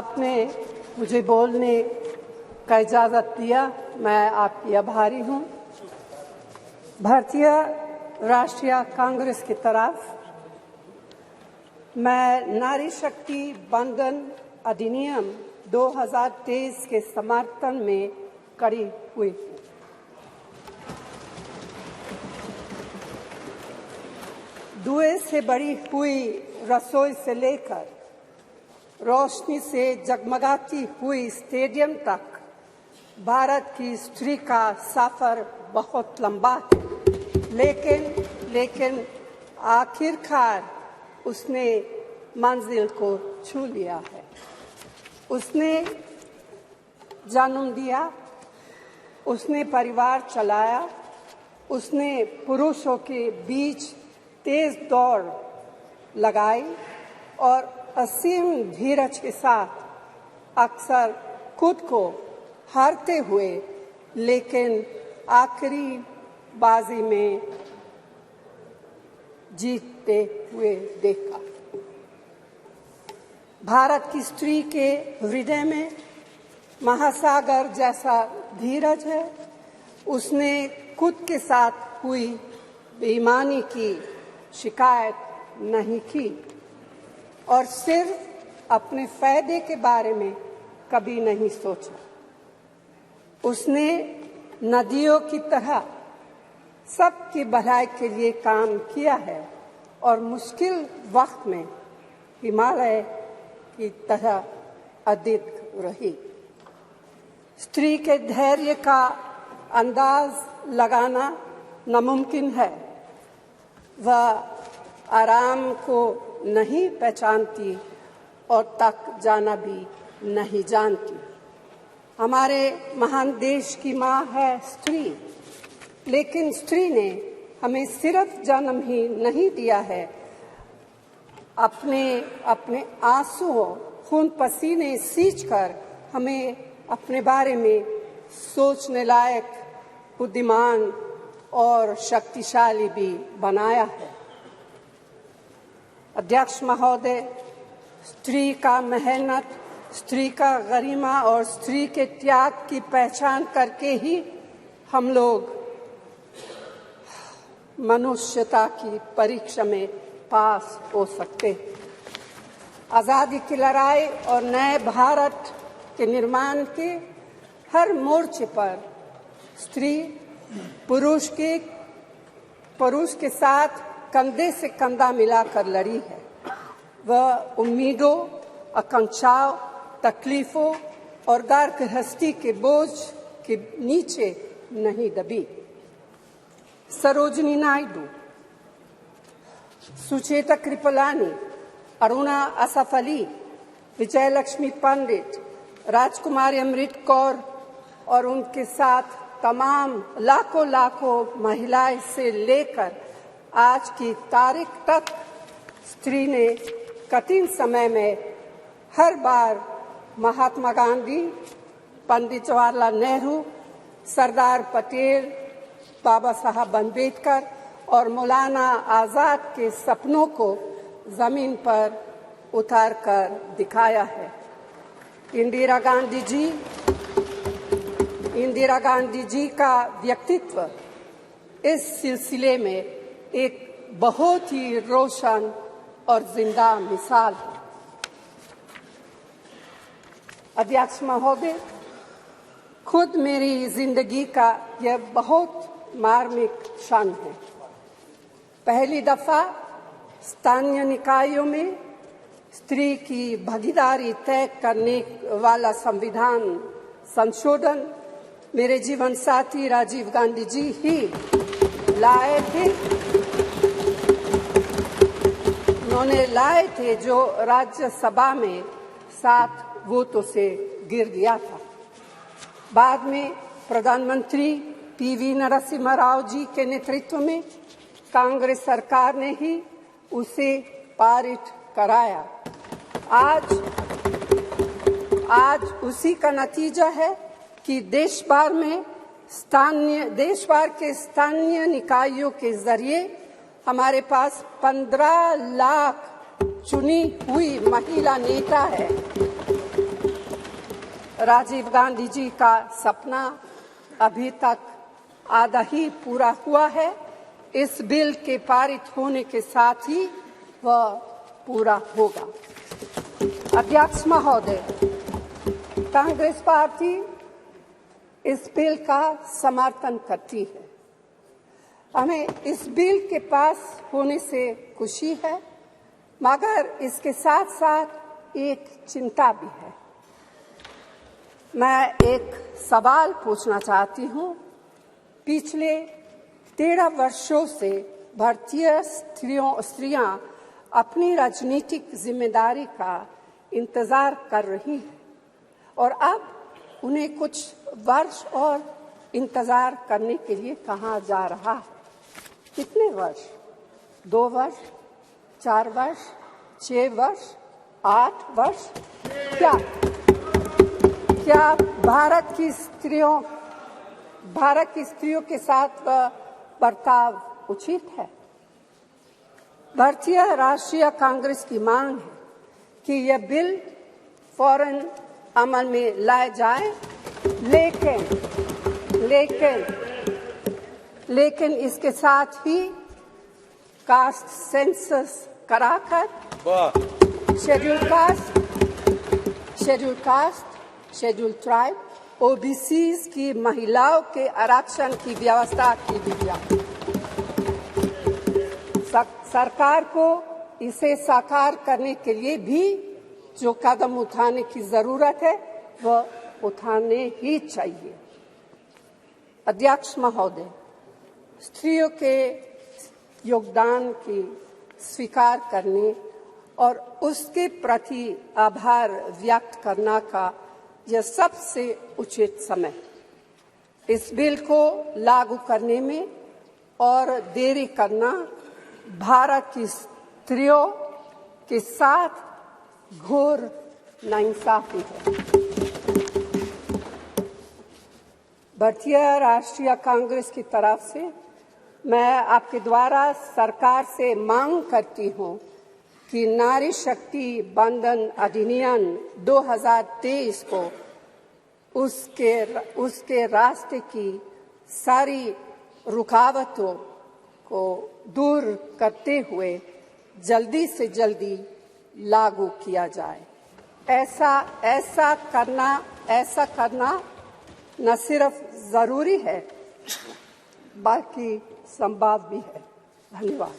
आपने मुझे बोलने का इजाज़त दिया, मैं आपकी आभारी हूँ। भारतीय राष्ट्रीय कांग्रेस की तरफ मैं नारी शक्ति बंधन अधिनियम 2023 के समर्थन में खड़ी हुई हूँ। धुएं से भरी हुई रसोई से लेकर रोशनी से जगमगाती हुई स्टेडियम तक भारत की स्त्री का सफर बहुत लंबा है, लेकिन आखिरकार उसने मंजिल को छू लिया है। उसने जन्म दिया, उसने परिवार चलाया, उसने पुरुषों के बीच तेज दौड़ लगाई और असीम धीरज के साथ अक्सर खुद को हारते हुए लेकिन आखिरी बाजी में जीतते हुए देखा। भारत की स्त्री के हृदय में महासागर जैसा धीरज है। उसने खुद के साथ हुई बेईमानी की शिकायत नहीं की और सिर्फ अपने फायदे के बारे में कभी नहीं सोचा। उसने नदियों की तरह सबकी भलाई के लिए काम किया है और मुश्किल वक्त में हिमालय की तरह अडिग रही। स्त्री के धैर्य का अंदाज लगाना नामुमकिन है। वह आराम को नहीं पहचानती और तक जाना भी नहीं जानती। हमारे महान देश की माँ है स्त्री, लेकिन स्त्री ने हमें सिर्फ जन्म ही नहीं दिया है, अपने आंसुओं खून पसीने सींचकर हमें अपने बारे में सोचने लायक, बुद्धिमान और शक्तिशाली भी बनाया है। अध्यक्ष महोदय, स्त्री का मेहनत, स्त्री का गरिमा और स्त्री के त्याग की पहचान करके ही हम लोग मनुष्यता की परीक्षा में पास हो सकते हैं। आज़ादी की लड़ाई और नए भारत के निर्माण के हर मोर्चे पर स्त्री पुरुष के साथ कंधे से कंधा मिलाकर लड़ी है। वह उम्मीदों, आकांक्षाओं, तकलीफों और घर गृहस्थी के बोझ के नीचे नहीं दबी। सरोजिनी नायडू, सुचेता कृपलानी, अरुणा असफ अली, विजयलक्ष्मी पंडित, राजकुमारी अमृत कौर और उनके साथ तमाम लाखों महिलाएं से लेकर आज की तारीख तक स्त्री ने कठिन समय में हर बार महात्मा गांधी, पंडित जवाहरलाल नेहरू, सरदार पटेल, बाबा साहब अम्बेडकर और मौलाना आज़ाद के सपनों को जमीन पर उतार कर दिखाया है। इंदिरा गांधी जी का व्यक्तित्व इस सिलसिले में एक बहुत ही रोशन और जिंदा मिसाल है। अध्यक्ष महोदय, खुद मेरी जिंदगी का यह बहुत मार्मिक क्षण है। पहली दफा स्थानीय निकायों में स्त्री की भागीदारी तय करने वाला संविधान संशोधन मेरे जीवन साथी राजीव गांधी जी ही लाए थे। उन्होंने लाए थे जो राज्यसभा में 7 वोटों से गिर गया था। बाद में प्रधानमंत्री पीवी नरसिम्हा राव जी के नेतृत्व में कांग्रेस सरकार ने ही उसे पारित कराया। आज उसी का नतीजा है कि देश भर के स्थानीय निकायों के जरिए हमारे पास 15 लाख चुनी हुई महिला नेता है। राजीव गांधी जी का सपना अभी तक आधा ही पूरा हुआ है। इस बिल के पारित होने के साथ ही वह पूरा होगा। अध्यक्ष महोदय, कांग्रेस पार्टी इस बिल का समर्थन करती है। हमें इस बिल के पास होने से खुशी है, मगर इसके साथ साथ एक चिंता भी है। मैं एक सवाल पूछना चाहती हूँ। पिछले 13 वर्षों से भारतीय स्त्रियां अपनी राजनीतिक जिम्मेदारी का इंतजार कर रही हैं और अब उन्हें कुछ वर्ष और इंतजार करने के लिए कहा जा रहा है। कितने वर्ष? 2 वर्ष, 4 वर्ष, 6 वर्ष, 8 वर्ष? क्या भारत की स्त्रियों के साथ बर्ताव उचित है? भारतीय राष्ट्रीय कांग्रेस की मांग है कि यह बिल फौरन अमल में लाया जाए, लेकिन इसके साथ ही कास्ट सेंसस कराकर शेड्यूल ट्राइब, ओबीसीज की महिलाओं के आरक्षण की व्यवस्था की गई। सरकार को इसे साकार करने के लिए भी जो कदम उठाने की जरूरत है वह उठाने ही चाहिए। अध्यक्ष महोदय, स्त्रियों के योगदान की स्वीकार करने और उसके प्रति आभार व्यक्त करना का यह सबसे उचित समय। इस बिल को लागू करने में और देरी करना भारत की स्त्रियों के साथ घोर नाइंसाफी है। भारतीय राष्ट्रीय कांग्रेस की तरफ से मैं आपके द्वारा सरकार से मांग करती हूं कि नारी शक्ति बंधन अधिनियम 2023 को उसके रास्ते की सारी रुकावटों को दूर करते हुए जल्दी से जल्दी लागू किया जाए। ऐसा करना न सिर्फ जरूरी है बल्कि संभव भी है। धन्यवाद।